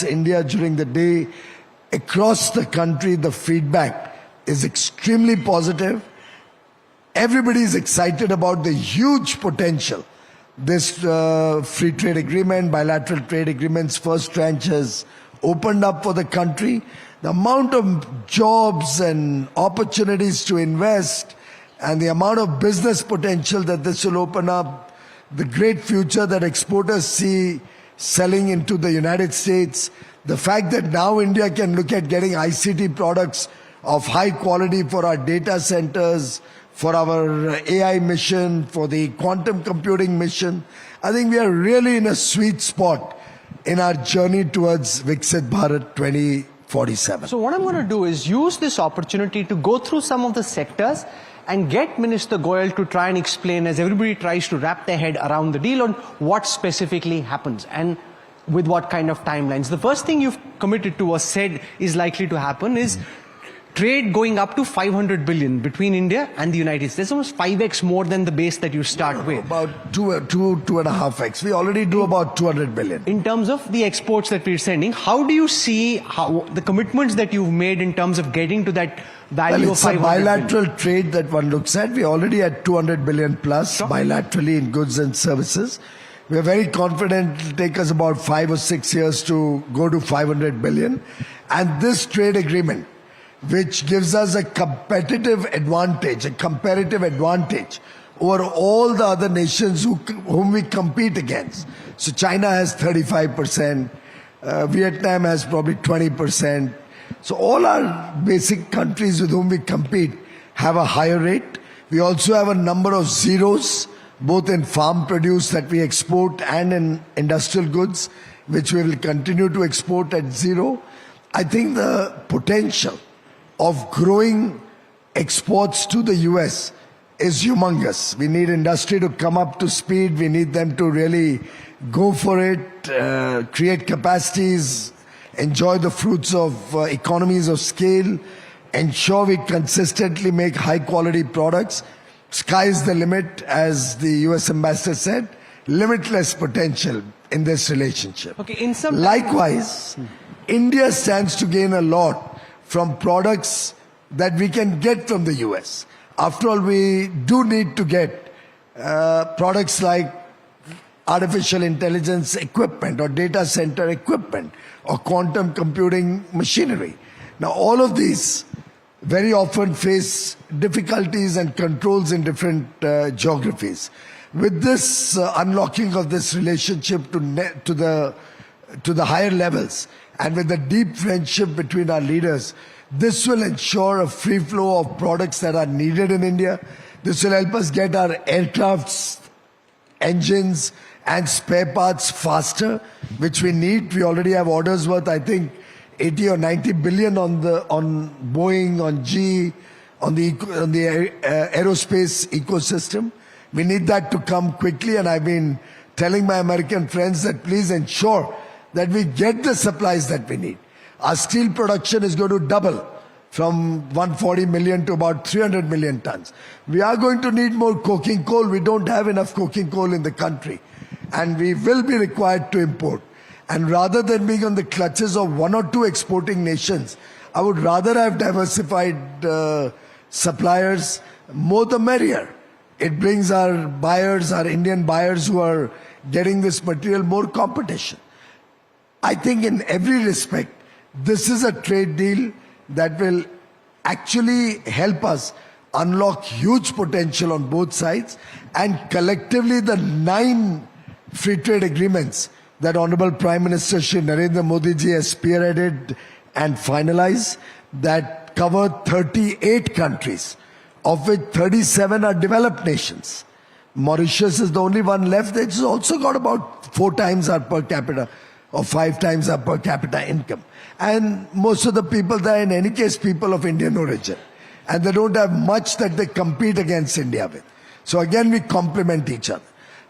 India during the day, across the country, the feedback is extremely positive. Everybody is excited about the huge potential. This free trade agreement, bilateral trade agreements, first tranche has opened up for the country. The amount of jobs and opportunities to invest and the amount of business potential that this will open up, the great future that exporters see selling into the United States, the fact that now India can look at getting ICT products of high quality for our data centers, for our AI mission, for the quantum computing mission. I think we are really in a sweet spot in our journey towards Viksit Bharat 2047. So what I'm going to do is use this opportunity to go through some of the sectors and get Minister Goyal to try and explain, as everybody tries to wrap their head around the deal, on what specifically happens and with what kind of timelines. The first thing you've committed to or said is likely to happen is trade going up to 500 billion between India and the United States. Almost 5x more than the base that you start with. About 2.5x. We already do about 200 billion. In terms of the exports that we're sending, how do you see how the commitments that you've made in terms of getting to that value of 500 billion? It's a bilateral trade that one looks at. We already at 200 billion plus bilaterally in goods and services. We are very confident it will take us about 5 or 6 years to go to 500 billion. And this trade agreement, which gives us a competitive advantage, a comparative advantage over all the other nations whom we compete against. So China has 35%, Vietnam has probably 20%. So all our basic countries with whom we compete have a higher rate. We also have a number of zeros, both in farm produce that we export and in industrial goods, which we will continue to export at zero. I think the potential of growing exports to the US is humongous. We need industry to come up to speed. We need them to really go for it, create capacities, enjoy the fruits of economies of scale, ensure we consistently make high quality products. Sky's the limit, as the US ambassador said, limitless potential in this relationship. Okay, Likewise, India stands to gain a lot from products that we can get from the US. After all, we do need to get products like artificial intelligence equipment or data center equipment or quantum computing machinery. Now, all of these very often face difficulties and controls in different geographies. With this unlocking of this relationship to the higher levels, and with the deep friendship between our leaders, this will ensure a free flow of products that are needed in India. This will help us get our aircrafts, engines, and spare parts faster, which we need. We already have orders worth, I think, 80 or 90 billion on Boeing, on GE, on the aerospace ecosystem. We need that to come quickly, and I've been telling my American friends that please ensure that we get the supplies that we need. Our steel production is going to double from 140 million to about 300 million tons. We are going to need more coking coal. We don't have enough coking coal in the country, and we will be required to import. And rather than being on the clutches of one or two exporting nations, I would rather have diversified suppliers, more the merrier. It brings our buyers, our Indian buyers who are getting this material, more competition. I think in every respect, this is a trade deal that will actually help us unlock huge potential on both sides, and collectively the 9 free trade agreements that Honorable Prime Minister Shri Narendra Modi ji has spearheaded and finalized, that cover 38 countries, of which 37 are developed nations. Mauritius is the only one left. It's also got about 4 times our per capita or 5 times our per capita income. And most of the people there, in any case, people of Indian origin. And they don't have much that they compete against India with. So again, we complement each other.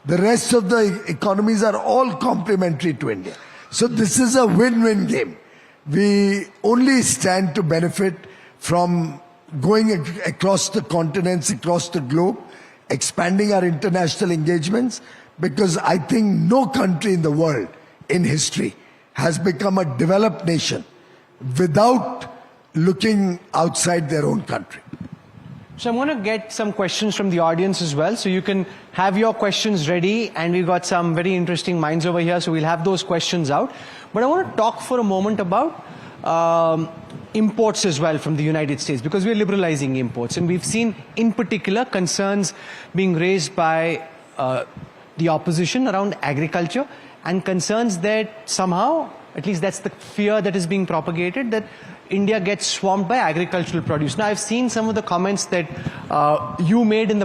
The rest of the economies are all complementary to India. So this is a win-win game. We only stand to benefit from going across the continents, across the globe, expanding our international engagements, because I think no country in the world in history has become a developed nation without looking outside their own country. So I'm going to get some questions from the audience as well. So you can have your questions ready, and we've got some very interesting minds over here. So we'll have those questions out. But I want to talk for a moment about imports as well from the United States, because we're liberalizing imports. And we've seen in particular concerns being raised by the opposition around agriculture, and concerns that somehow, at least that's the fear that is being propagated, that India gets swamped by agricultural produce. Now, I've seen some of the comments that you made in the